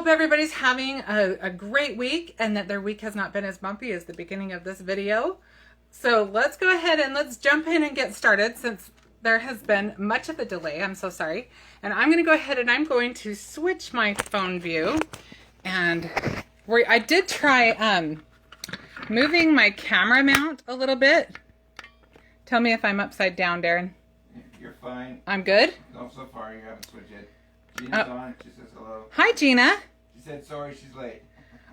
Hope everybody's having a great week and that their week has not been as bumpy as the beginning of this video. So let's go ahead and let's jump in and get started since there has been much of a delay. I'm so sorry. And I'm going to go ahead and I'm going to switch my phone view. And I did try moving my camera mount a little bit. Tell me if I'm upside down, Darren. You're fine. I'm good? No, so far you haven't switched yet. Gina's on. She says hello. Hi, Gina. She said sorry she's late.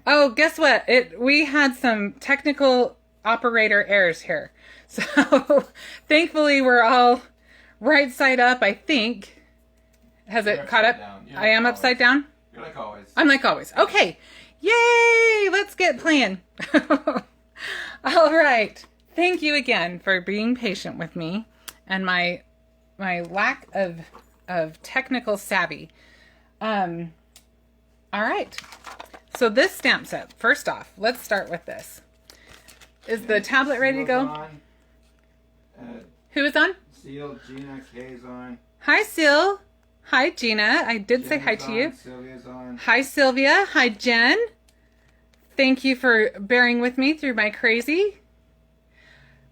Oh, guess what? We had some technical operator errors here. So thankfully we're all right side up, I think. Has You're it caught up? I am upside down? You're like always. I'm like always. Okay. Yay! Let's get playing. All right. Thank you again for being patient with me and my lack of technical savvy. All right. So this stamp set, first off, let's start with this. Is the tablet ready to go? Who is on? Seal, Gina, Kay's on. Hi, Seal. Hi, Gina. I did say hi to you. Sylvia's on. Hi, Sylvia. Hi, Jen. Thank you for bearing with me through my crazy.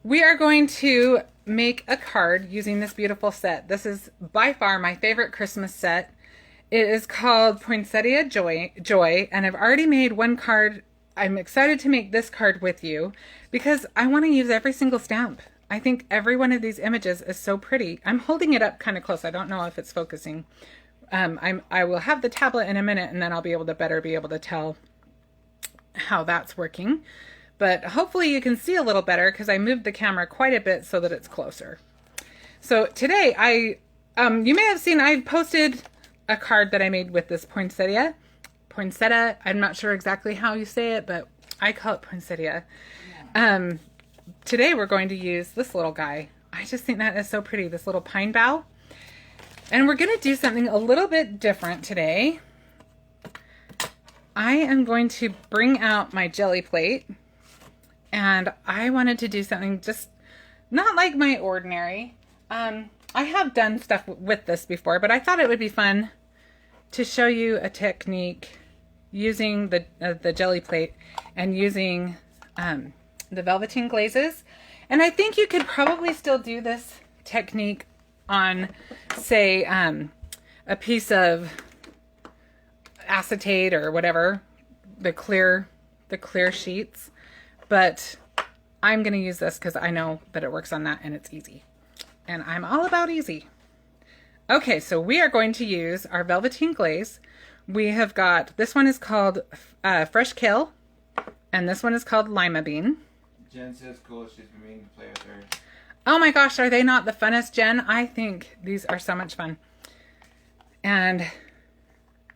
We are going to make a card using this beautiful set. This is by far my favorite Christmas set. It is called Poinsettia Joy, and I've already made one card. I'm excited to make this card with you because I want to use every single stamp. I think every one of these images is so pretty. I'm holding it up kind of close. I don't know if it's focusing. I will have the tablet in a minute and then I'll be able to better be able to tell how that's working. But hopefully you can see a little better because I moved the camera quite a bit so that it's closer. So today you may have seen I've posted a card that I made with this poinsettia. Poinsettia, I'm not sure exactly how you say it, but I call it poinsettia. Today we're going to use this little guy. I just think that is so pretty, this little pine bough. And we're going to do something a little bit different today. I am going to bring out my jelly plate. And I wanted to do something just not like my ordinary. I have done stuff with this before, but I thought it would be fun to show you a technique using the jelly plate and using the Velveteen Glazes. And I think you could probably still do this technique on, say, a piece of acetate or whatever, the clear sheets. But I'm going to use this because I know that it works on that and it's easy. And I'm all about easy. Okay, so we are going to use our Velveteen Glaze. We have got, this one is called Fresh Kale, and this one is called Lima Bean. Jen says cool, she's been meaning to play with her. Oh my gosh, are they not the funnest, Jen? I think these are so much fun. And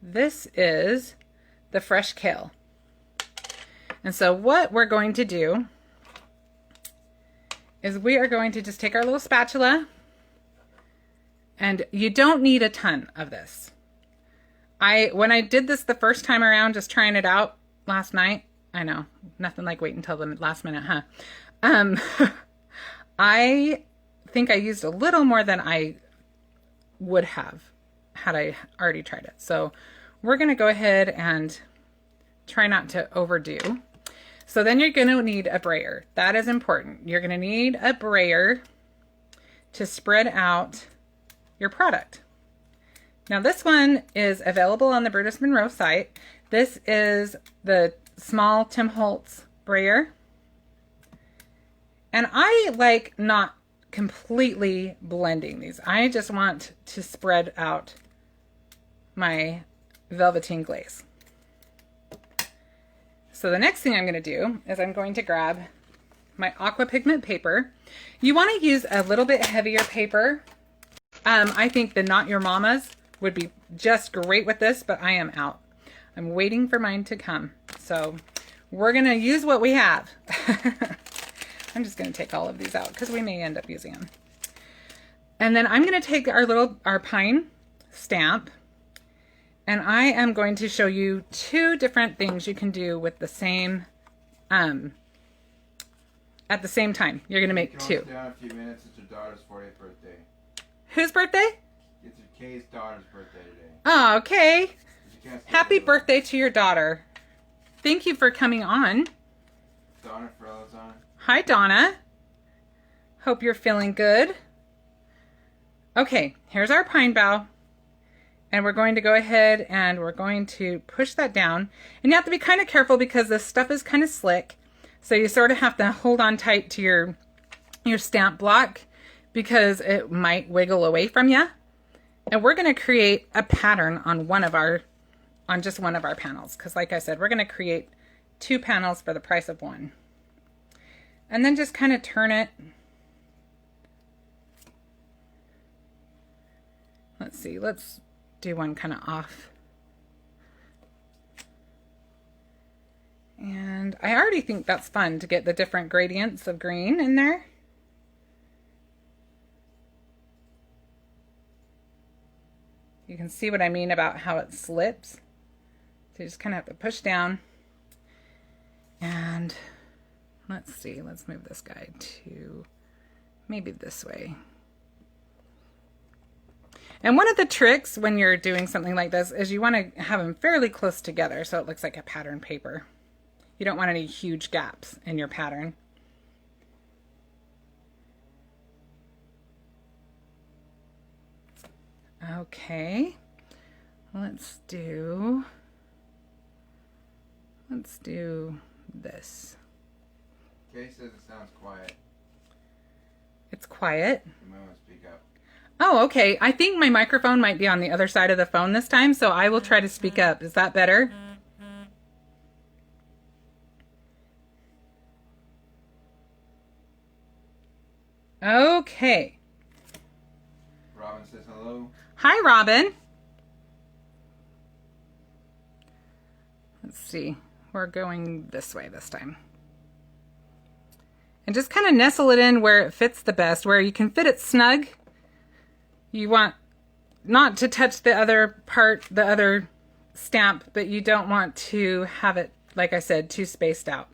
this is the Fresh Kale. And so what we're going to do is we are going to just take our little spatula, and you don't need a ton of this. When I did this the first time around, just trying it out last night, I know, nothing like waiting until the last minute, huh? I think I used a little more than I would have had I already tried it. So we're going to go ahead and try not to overdo. So then you're going to need a brayer. That is important. You're going to need a brayer to spread out your product. Now this one is available on the Brutus Monroe site. This is the small Tim Holtz brayer. And I like not completely blending these. I just want to spread out my Velveteen Glaze. So the next thing I'm going to do is I'm going to grab my Aqua pigment paper. You want to use a little bit heavier paper. I think the Not Your Mama's would be just great with this, but I am out. I'm waiting for mine to come. So we're going to use what we have. I'm just going to take all of these out because we may end up using them. And then I'm going to take our pine stamp. And I am going to show you two different things you can do with the same, at the same time. You're going to make two. Down a few minutes. It's your daughter's 40th birthday. Whose birthday? It's your Kay's daughter's birthday today. Oh, okay. Did Happy birthday to your daughter. Thank you for coming on. Donna Farrell's on. Hi, Donna. Hope you're feeling good. Okay, here's our pine bough. And we're going to go ahead and we're going to push that down. And you have to be kind of careful because this stuff is kind of slick. So you sort of have to hold on tight to your stamp block because it might wiggle away from you. And we're going to create a pattern on just one of our panels. Because like I said, we're going to create 2 panels for the price of 1. And then just kind of turn it. Let's see, let's do one kind of off. And I already think that's fun to get the different gradients of green in there. You can see what I mean about how it slips. So you just kind of have to push down. And let's see, let's move this guy to maybe this way. And one of the tricks when you're doing something like this is you want to have them fairly close together so it looks like a pattern paper. You don't want any huge gaps in your pattern. Okay, let's do this. Kay says it sounds quiet. It's quiet. You might want to speak up. Oh, okay. I think my microphone might be on the other side of the phone this time, so I will try to speak up. Is that better? Okay. Robin says hello. Hi, Robin. Let's see. We're going this way this time. And just kind of nestle it in where it fits the best, where you can fit it snug. You want not to touch the other part, the other stamp, but you don't want to have it, like I said, too spaced out.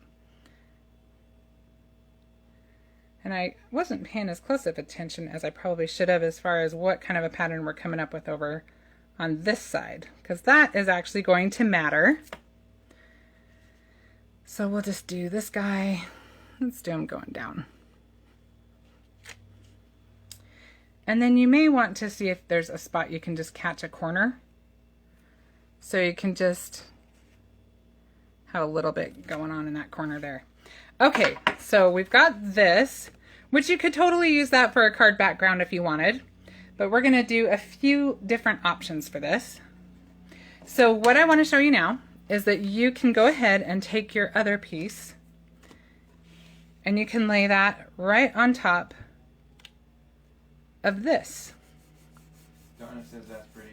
And I wasn't paying as close of attention as I probably should have as far as what kind of a pattern we're coming up with over on this side, because that is actually going to matter. So we'll just do this guy. Let's do him going down. And then you may want to see if there's a spot you can just catch a corner. So you can just have a little bit going on in that corner there. Okay, so we've got this, which you could totally use that for a card background if you wanted. But we're going to do a few different options for this. So what I want to show you now is that you can go ahead and take your other piece and you can lay that right on top of this. Donna says that's pretty.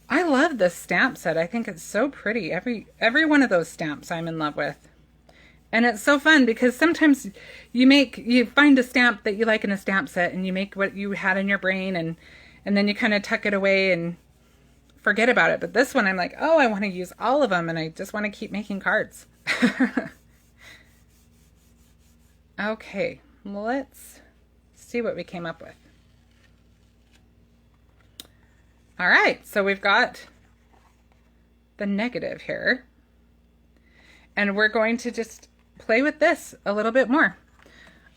I love this stamp set. I think it's so pretty. Every one of those stamps I'm in love with. And it's so fun because sometimes you find a stamp that you like in a stamp set and you make what you had in your brain and then you kind of tuck it away and forget about it. But this one I'm like, oh, I want to use all of them and I just want to keep making cards. Okay, let's see what we came up with. All right, so we've got the negative here. And we're going to just play with this a little bit more.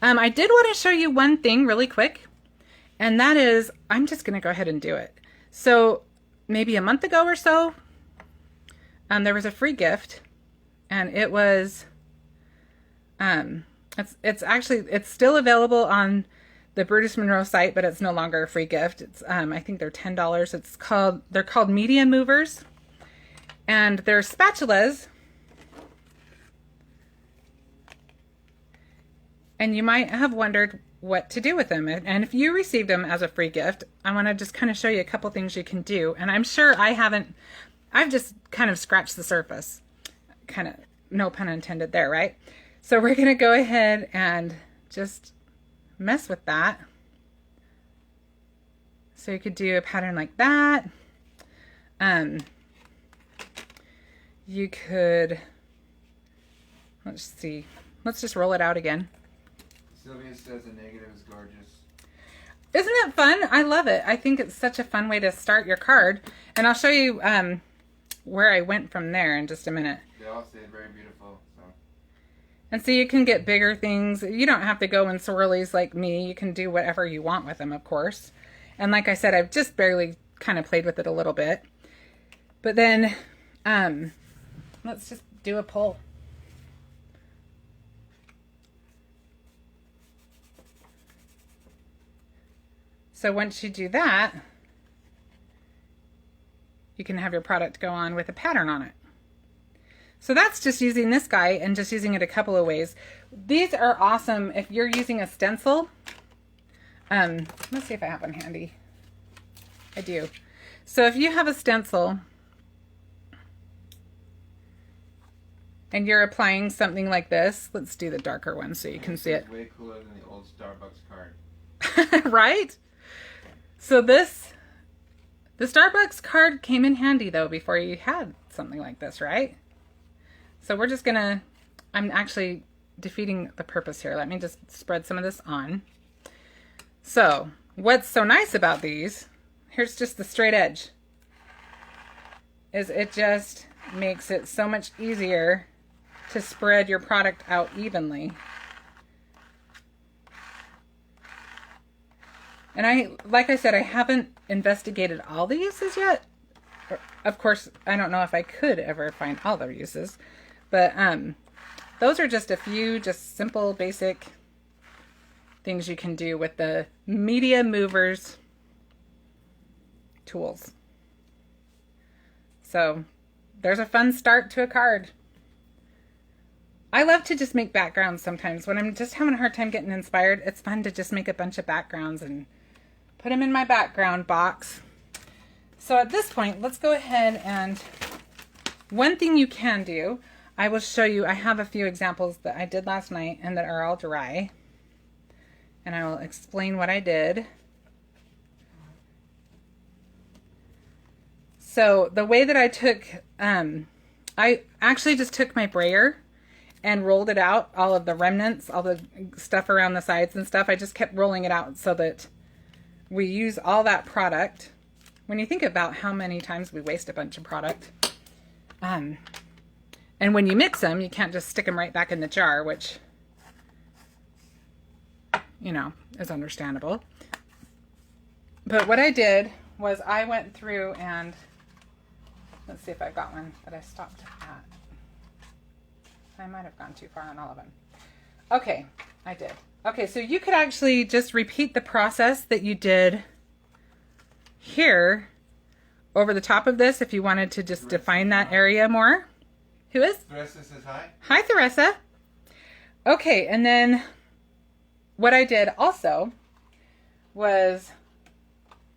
I did want to show you one thing really quick, and that is, I'm just going to go ahead and do it. So maybe a month ago or so, there was a free gift, and it was, it's still available on the Brutus Monroe site, but it's no longer a free gift. It's, I think they're $10. They're called media movers, and they're spatulas. And you might have wondered what to do with them. And if you received them as a free gift, I want to just kind of show you a couple things you can do. And I'm sure I've just kind of scratched the surface. Kind of, no pun intended there, right? So we're going to go ahead and just mess with that. So you could do a pattern like that. You could, let's see, let's just roll it out again. Sylvia says the negative is gorgeous. Isn't it fun? I love it. I think it's such a fun way to start your card. And I'll show you where I went from there in just a minute. They all stayed very beautiful. So. And so you can get bigger things. You don't have to go in swirlies like me. You can do whatever you want with them, of course. And like I said, I've just barely kind of played with it a little bit. But then, let's just do a pull. So once you do that, you can have your product go on with a pattern on it. So that's just using this guy and just using it a couple of ways. These are awesome if you're using a stencil. Let's see if I have one handy. I do. So if you have a stencil and you're applying something like this, let's do the darker one so you can see it. Way cooler than the old Starbucks card. Right? So the Starbucks card came in handy though before you had something like this, right? So we're just gonna, I'm actually defeating the purpose here. Let me just spread some of this on. So what's so nice about these, here's just the straight edge, is it just makes it so much easier to spread your product out evenly. And like I said, I haven't investigated all the uses yet. Of course, I don't know if I could ever find all the uses, but those are just a few just simple, basic things you can do with the Media Movers tools. So there's a fun start to a card. I love to just make backgrounds sometimes. When I'm just having a hard time getting inspired, it's fun to just make a bunch of backgrounds and put them in my background box. So at this point, let's go ahead and one thing you can do, I will show you, I have a few examples that I did last night and that are all dry. And I will explain what I did. So the way that I took, I actually just took my brayer and rolled it out, all of the remnants, all the stuff around the sides and stuff. I just kept rolling it out so that we use all that product. When you think about how many times we waste a bunch of product, and when you mix them, you can't just stick them right back in the jar, which, you know, is understandable. But what I did was I went through and, let's see if I've got one that I stopped at. I might have gone too far on all of them. Okay, I did. Okay, so you could actually just repeat the process that you did here over the top of this if you wanted to just define that area more. Who is? Theresa says hi. Hi, Theresa. Okay, and then what I did also was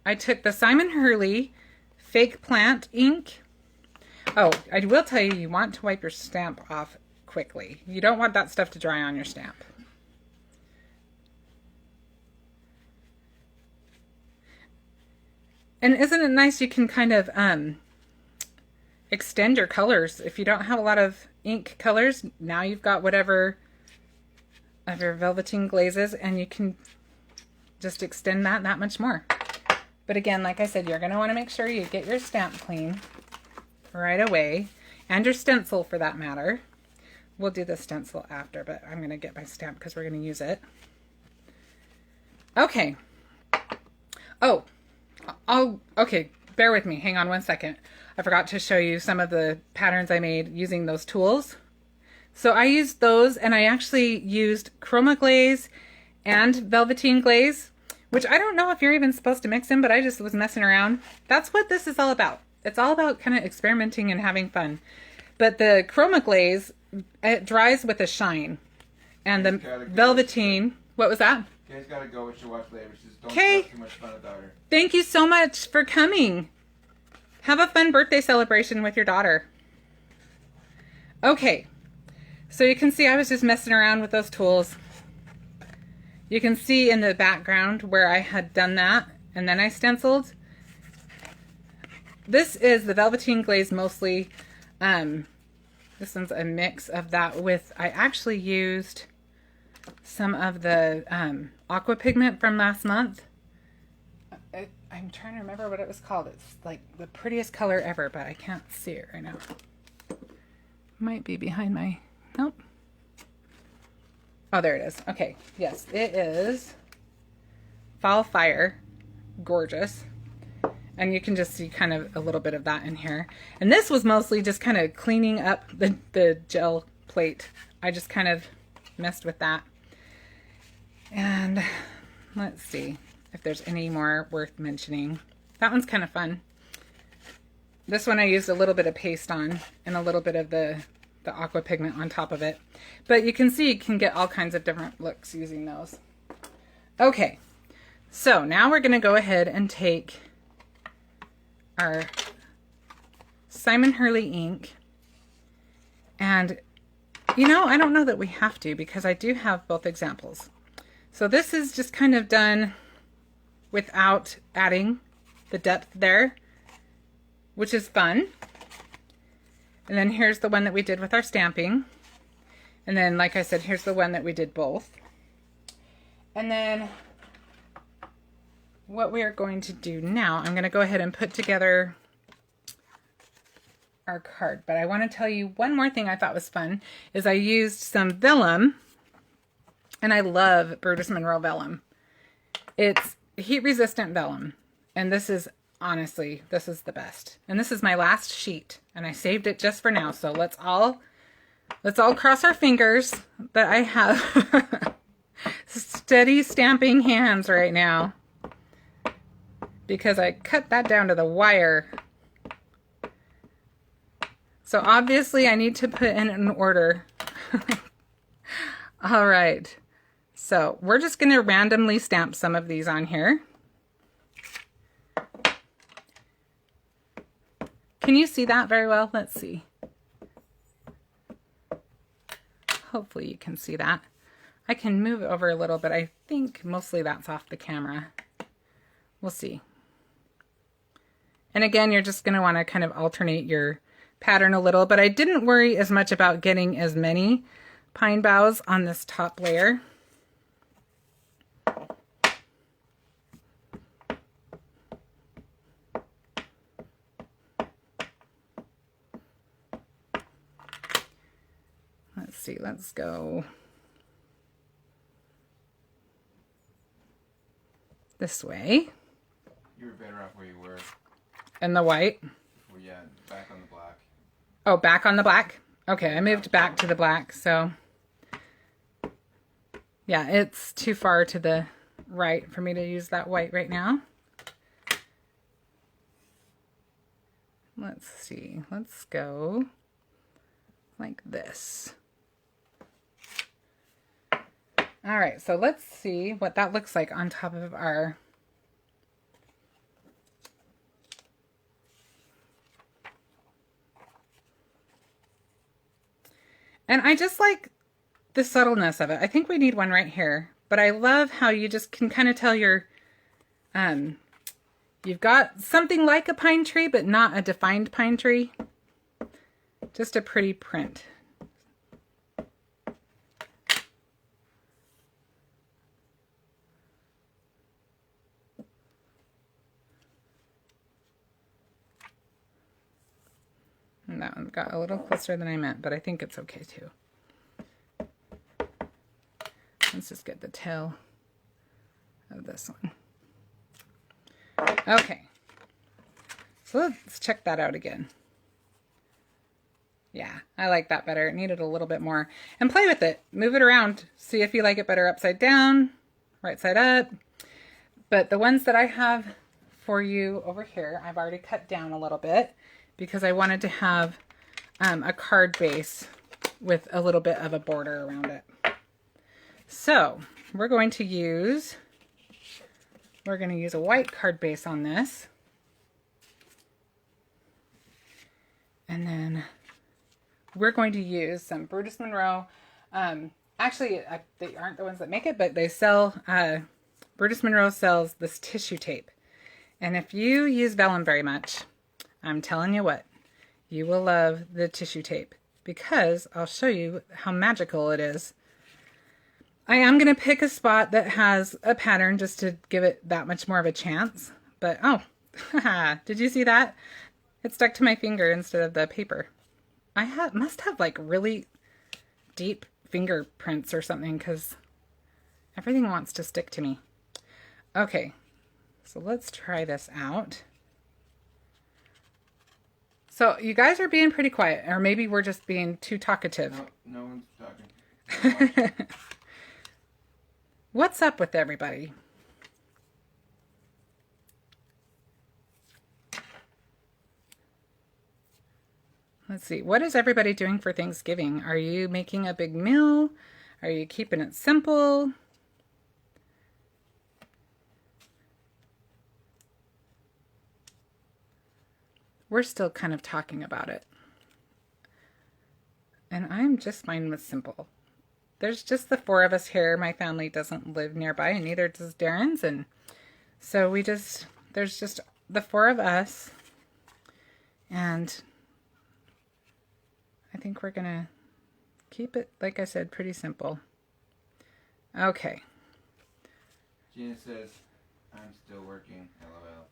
I took the Simon Hurley Fake Plant ink. Oh, I will tell you, you want to wipe your stamp off quickly. You don't want that stuff to dry on your stamp. And isn't it nice you can kind of extend your colors. If you don't have a lot of ink colors, now you've got whatever of your Velveteen Glazes, and you can just extend that much more. But again, like I said, you're going to want to make sure you get your stamp clean right away, and your stencil for that matter. We'll do the stencil after, but I'm going to get my stamp because we're going to use it. Okay. Oh, okay, bear with me. Hang on one second. I forgot to show you some of the patterns I made using those tools. So I used those, and I actually used Chroma Glaze and Velveteen Glaze, which I don't know if you're even supposed to mix them, but I just was messing around. That's what this is all about. It's all about kind of experimenting and having fun. But the Chroma Glaze, it dries with a shine. And the Velveteen, what was that? Kay's got to go with your watch later. She just don't Kay, have too much fun about her. Thank you so much for coming. Have a fun birthday celebration with your daughter. Okay, so you can see I was just messing around with those tools. You can see in the background where I had done that, and then I stenciled. This is the Velveteen Glaze mostly. This one's a mix of that with, I actually used some of the Aqua pigment from last month. I'm trying to remember what it was called. It's like the prettiest color ever, but I can't see it right now. Might be behind my, nope. Oh, there it is. Okay, yes, it is Fall Fire. Gorgeous. And you can just see kind of a little bit of that in here. And this was mostly just kind of cleaning up the gel plate. I just kind of messed with that. And let's see if there's any more worth mentioning. That one's kind of fun. This one I used a little bit of paste on and a little bit of the aqua pigment on top of it. But you can see you can get all kinds of different looks using those. Okay, so now we're going to go ahead and take our Simon Hurley ink. And, you know, I don't know that we have to because I do have both examples. So this is just kind of done without adding the depth there, which is fun. And then here's the one that we did with our stamping. And then, like I said, here's the one that we did both. And then what we are going to do now, I'm going to go ahead and put together our card. But I want to tell you one more thing I thought was fun is I used some vellum. And I love Brutus Monroe vellum. It's heat resistant vellum. And this is, honestly, this is the best. And this is my last sheet. And I saved it just for now. So let's all cross our fingers that I have steady stamping hands right now. Because I cut that down to the wire. So obviously I need to put in an order. All right. So we're just going to randomly stamp some of these on here. Can you see that very well? Let's see. Hopefully you can see that. I can move it over a little, but I think mostly that's off the camera. We'll see. And again, you're just going to want to kind of alternate your pattern a little, but I didn't worry as much about getting as many pine boughs on this top layer. Let's see, let's go this way. You were better off where you were. And the white? Well, yeah, back on the black. Oh, back on the black? Okay, I moved back to the black, so yeah, it's too far to the right for me to use that white right now. Let's see, let's go like this. All right, so let's see what that looks like on top of our and I just like the subtleness of it. I think we need one right here, but I love how you just can kind of tell you've got something like a pine tree, but not a defined pine tree. Just a pretty print. And that one got a little closer than I meant, but I think it's okay too. Let's just get the tail of this one. Okay. So let's check that out again. Yeah, I like that better. It needed a little bit more. And play with it. Move it around. See if you like it better upside down, right side up. But the ones that I have for you over here, I've already cut down a little bit because I wanted to have a card base with a little bit of a border around it. So we're going to use a white card base on this. And then we're going to use some Brutus Monroe. Actually, they aren't the ones that make it, but they sell, Brutus Monroe sells this tissue tape. And if you use vellum very much, I'm telling you what, you will love the tissue tape because I'll show you how magical it is. I am going to pick a spot that has a pattern just to give it that much more of a chance. but oh, did you see that? It stuck to my finger instead of the paper. I must have like really deep fingerprints or something because everything wants to stick to me. Okay, so let's try this out. So you guys are being pretty quiet, or maybe we're just being too talkative. No one's talking. What's up with everybody? Let's see. What is everybody doing for Thanksgiving? Are you making a big meal? Are you keeping it simple? We're still kind of talking about it. And I'm just fine with simple. There's just the 4 of us here. My family doesn't live nearby, and neither does Darren's. And so there's just the 4 of us. And I think we're going to keep it, like I said, pretty simple. Okay. Gina says, I'm still working, LOL.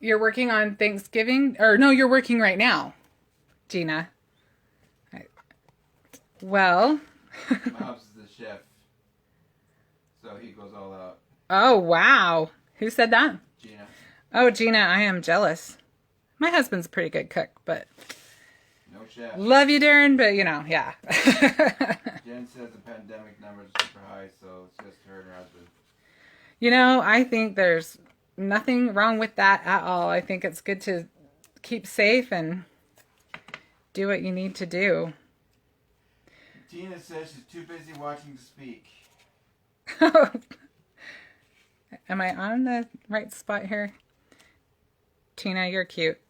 You're working on Thanksgiving? Or no, you're working right now, Gina. Well. Bob's the chef, so he goes all out. Oh, wow. Who said that? Gina. Oh, Gina, I am jealous. My husband's a pretty good cook, but... No chef. Love you, Darren, but you know, yeah. Jen says the pandemic numbers are super high, so it's just her and her husband. You know, I think there's nothing wrong with that at all. I think it's good to keep safe and do what you need to do. Tina says she's too busy watching to speak. Am I on the right spot here? Tina, you're cute.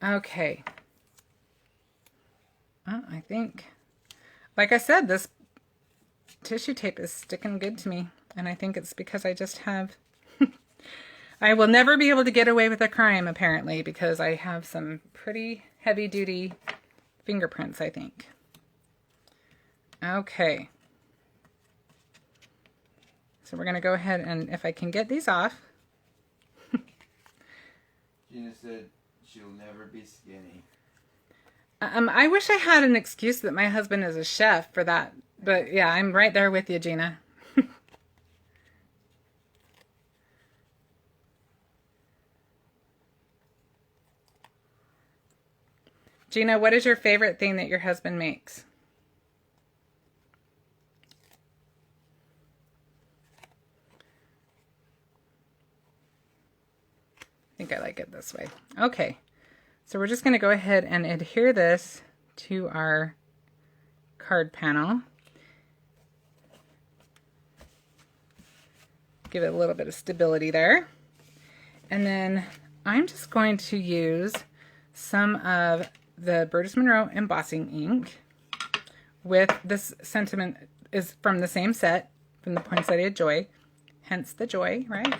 Okay. Oh, I think, like I said, this tissue tape is sticking good to me. And I think it's because I just have... I will never be able to get away with a crime, apparently, because I have some pretty heavy-duty fingerprints, I think. Okay. So we're going to go ahead and, if I can get these off. Gina said she'll never be skinny. I wish I had an excuse that my husband is a chef for that. But yeah, I'm right there with you, Gina. Gina, what is your favorite thing that your husband makes? I think I like it this way. Okay, so we're just going to go ahead and adhere this to our card panel. Give it a little bit of stability there. And then I'm just going to use some of the Brutus Monroe embossing ink with this sentiment is from the same set, from the Poinsettia Joy, hence the joy, right?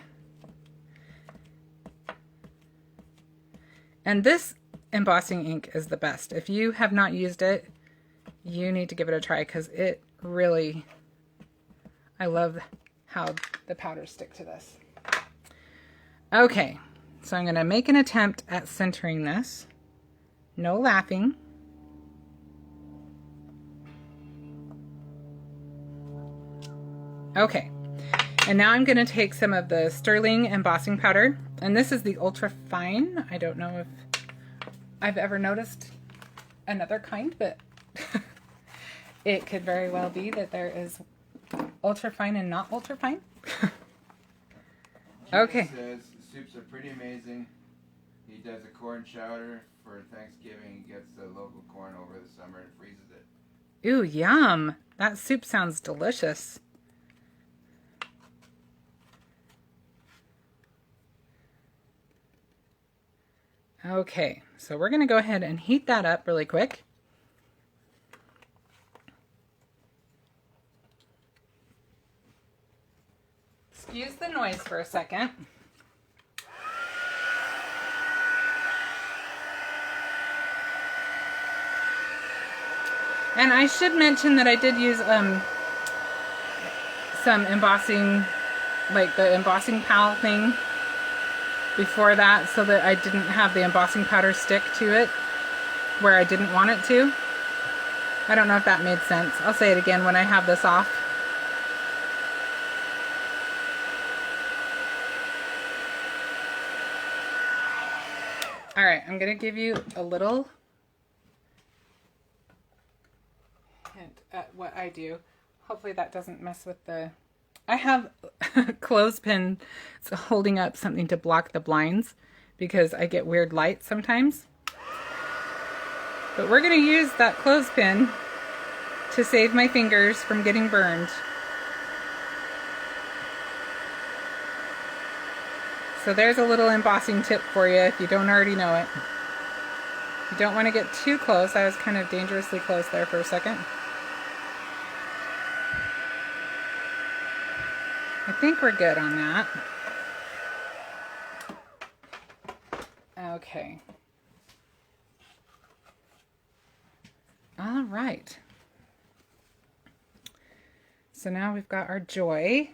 And this embossing ink is the best. If you have not used it, you need to give it a try because it really, I love how the powders stick to this. Okay, so I'm going to make an attempt at centering this. No laughing. Okay, and now I'm going to take some of the sterling embossing powder, and this is the ultra fine. I don't know if I've ever noticed another kind, but it could very well be that there is ultra fine and not ultra fine. Okay. Says the soups are pretty amazing. He does a corn chowder for Thanksgiving. He gets the local corn over the summer and freezes it. Ooh, yum. That soup sounds delicious. Okay, so we're going to go ahead and heat that up really quick. Excuse the noise for a second. And I should mention that I did use some embossing, like the embossing pal thing before that, so that I didn't have the embossing powder stick to it where I didn't want it to. I don't know if that made sense. I'll say it again when I have this off. All right, I'm gonna give you a little hint at what I do. Hopefully that doesn't mess with the... I have a clothespin holding up something to block the blinds because I get weird light sometimes. But we're going to use that clothespin to save my fingers from getting burned. So there's a little embossing tip for you if you don't already know it. You don't want to get too close. I was kind of dangerously close there for a second. I think we're good on that. Okay. All right. So now we've got our joy.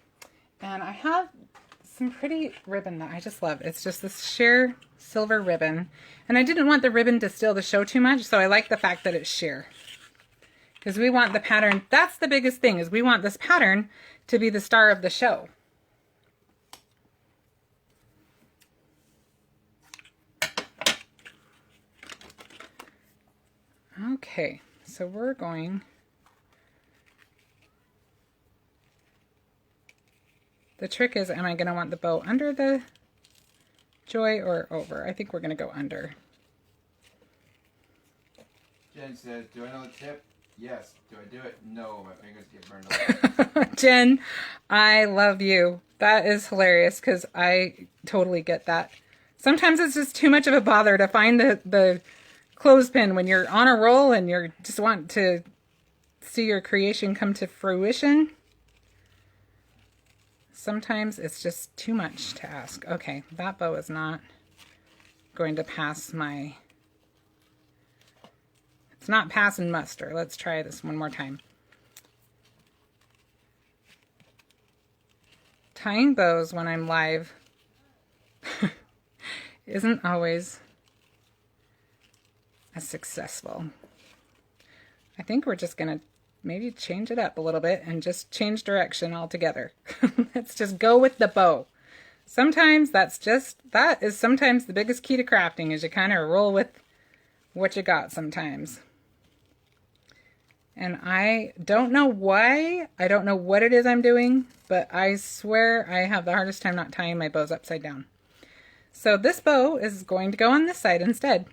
And I have some pretty ribbon that I just love. It's just this sheer silver ribbon. And I didn't want the ribbon to steal the show too much, so I like the fact that it's sheer. Because we want the pattern, that's the biggest thing, is we want this pattern to be the star of the show. Okay, so we're going... The trick is, am I going to want the bow under the joy or over? I think we're going to go under. Jen says, do I know the tip? Yes. Do I do it? No. My fingers get burned off. Jen, I love you. That is hilarious because I totally get that. Sometimes it's just too much of a bother to find the clothespin when you're on a roll and you just want to see your creation come to fruition. Sometimes it's just too much to ask. Okay, that bow is not going to pass my... It's not passing muster. Let's try this one more time. Tying bows when I'm live isn't always as successful. I think we're just going to maybe change it up a little bit and just change direction altogether. Let's just go with the bow. Sometimes that is sometimes the biggest key to crafting, is you kind of roll with what you got sometimes. And I don't know why, I don't know what it is I'm doing, but I swear I have the hardest time not tying my bows upside down. So this bow is going to go on this side instead.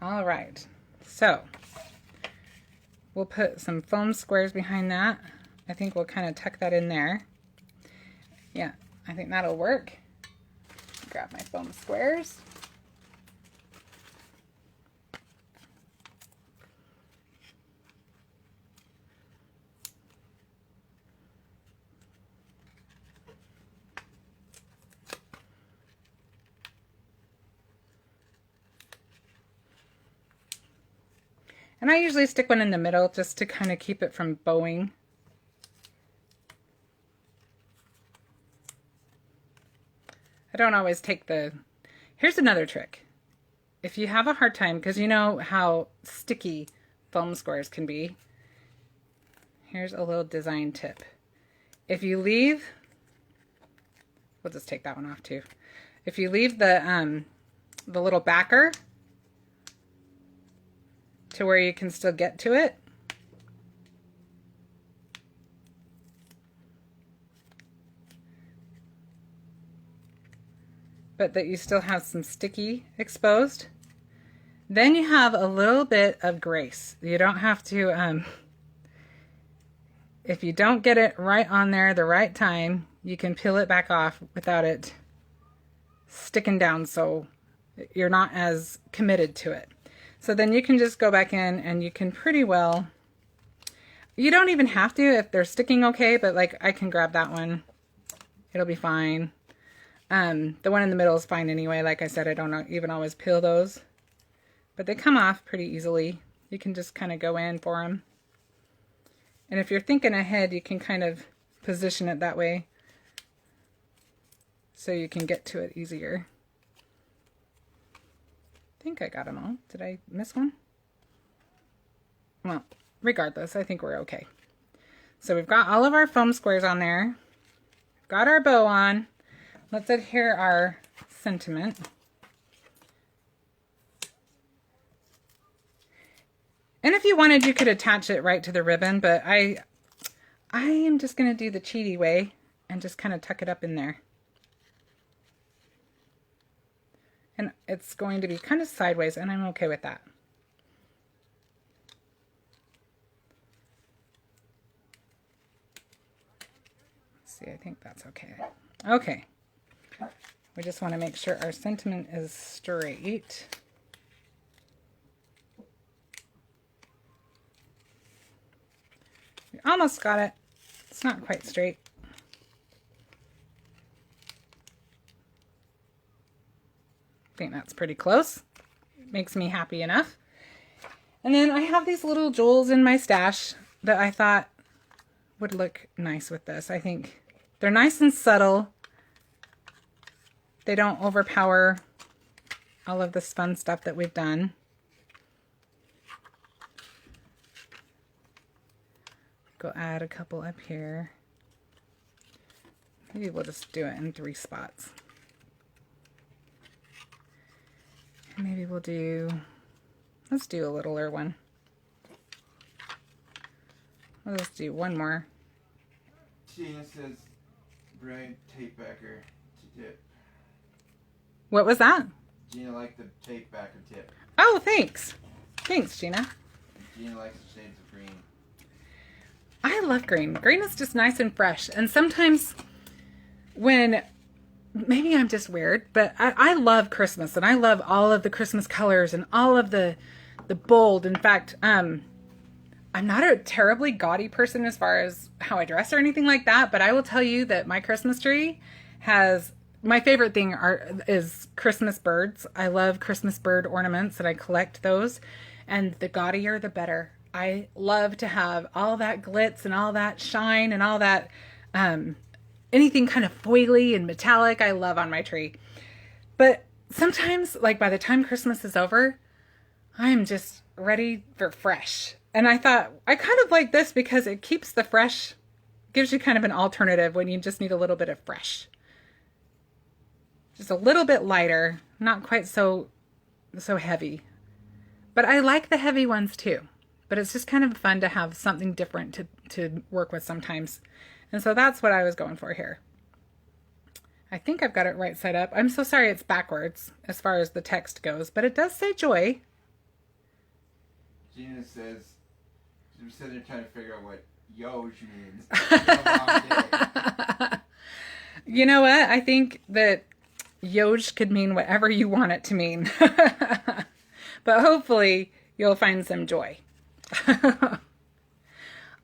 All right, so we'll put some foam squares behind that. I think we'll kind of tuck that in there. Yeah, I think that'll work. Grab my foam squares. And I usually stick one in the middle just to kind of keep it from bowing. I don't always take the... Here's another trick. If you have a hard time, because you know how sticky foam squares can be, here's a little design tip. If you leave... We'll just take that one off too. If you leave the little backer to where you can still get to it, but that you still have some sticky exposed, then you have a little bit of grace. You don't have to, if you don't get it right on there the right time, you can peel it back off without it sticking down, so you're not as committed to it. So then you can just go back in and you can pretty well, you don't even have to if they're sticking okay, but like I can grab that one. It'll be fine. The one in the middle is fine anyway. Like I said, I don't even always peel those. but they come off pretty easily. You can just kind of go in for them. And if you're thinking ahead, you can kind of position it that way so you can get to it easier. I think I got them all. Did I miss one? Well, regardless, I think we're okay. So we've got all of our foam squares on there. We've got our bow on. Let's adhere our sentiment. And if you wanted, you could attach it right to the ribbon, but I am just going to do the cheaty way and just kind of tuck it up in there. And it's going to be kind of sideways, and I'm okay with that. Let's see, I think that's okay. Okay. We just want to make sure our sentiment is straight. We almost got it. It's not quite straight. I think that's pretty close. It makes me happy enough. And then I have these little jewels in my stash that I thought would look nice with this. I think they're nice and subtle. They don't overpower all of this fun stuff that we've done. Go add a couple up here. Maybe we'll just do it in 3 spots. And maybe we'll do, let's do a littler one. Let's do one more. Gina says, Brian tape backer to tip. What was that? Gina liked the tape backer tip. Oh, thanks. Thanks, Gina. Gina likes the shades of green. I love green. Green is just nice and fresh. And sometimes when, maybe I'm just weird, but I love Christmas and I love all of the Christmas colors and all of the bold. In fact, I'm not a terribly gaudy person as far as how I dress or anything like that, but I will tell you that my Christmas tree has, my favorite thing is Christmas birds. I love Christmas bird ornaments and I collect those, and the gaudier the better. I love to have all that glitz and all that shine and all that, anything kind of foily and metallic I love on my tree. But sometimes, like by the time Christmas is over, I'm just ready for fresh. And I thought, I kind of like this because it keeps the fresh, gives you kind of an alternative when you just need a little bit of fresh. Just a little bit lighter, not quite so heavy. But I like the heavy ones too. But it's just kind of fun to have something different to work with sometimes. And so that's what I was going for here. I think I've got it right side up. I'm so sorry it's backwards as far as the text goes, but it does say joy. Gina says, we're sitting there trying to figure out what Yoj means. A long day. You know what? I think that Yoj could mean whatever you want it to mean. But hopefully you'll find some joy.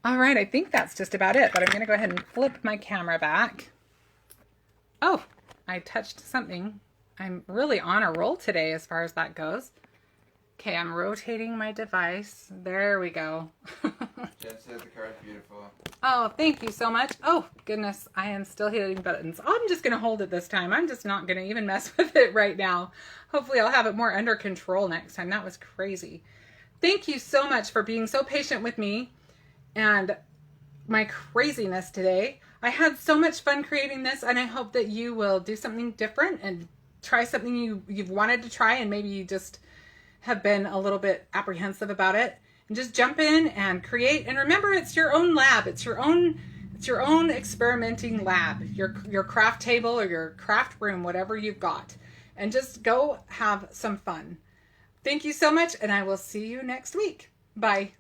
All right, I think that's just about it, but I'm going to go ahead and flip my camera back. Oh, I touched something. I'm really on a roll today as far as that goes. Okay, I'm rotating my device. There we go. Jen says the card's beautiful. Oh, thank you so much. Oh, goodness, I am still hitting buttons. I'm just going to hold it this time. I'm just not going to even mess with it right now. Hopefully I'll have it more under control next time. That was crazy. Thank you so much for being so patient with me and my craziness today. I had so much fun creating this, and I hope that you will do something different and try something you've wanted to try, and maybe you just have been a little bit apprehensive about it. And just jump in and create. And remember, it's your own lab. It's your own experimenting lab. Your craft table or your craft room, whatever you've got. And just go have some fun. Thank you so much, and I will see you next week. Bye.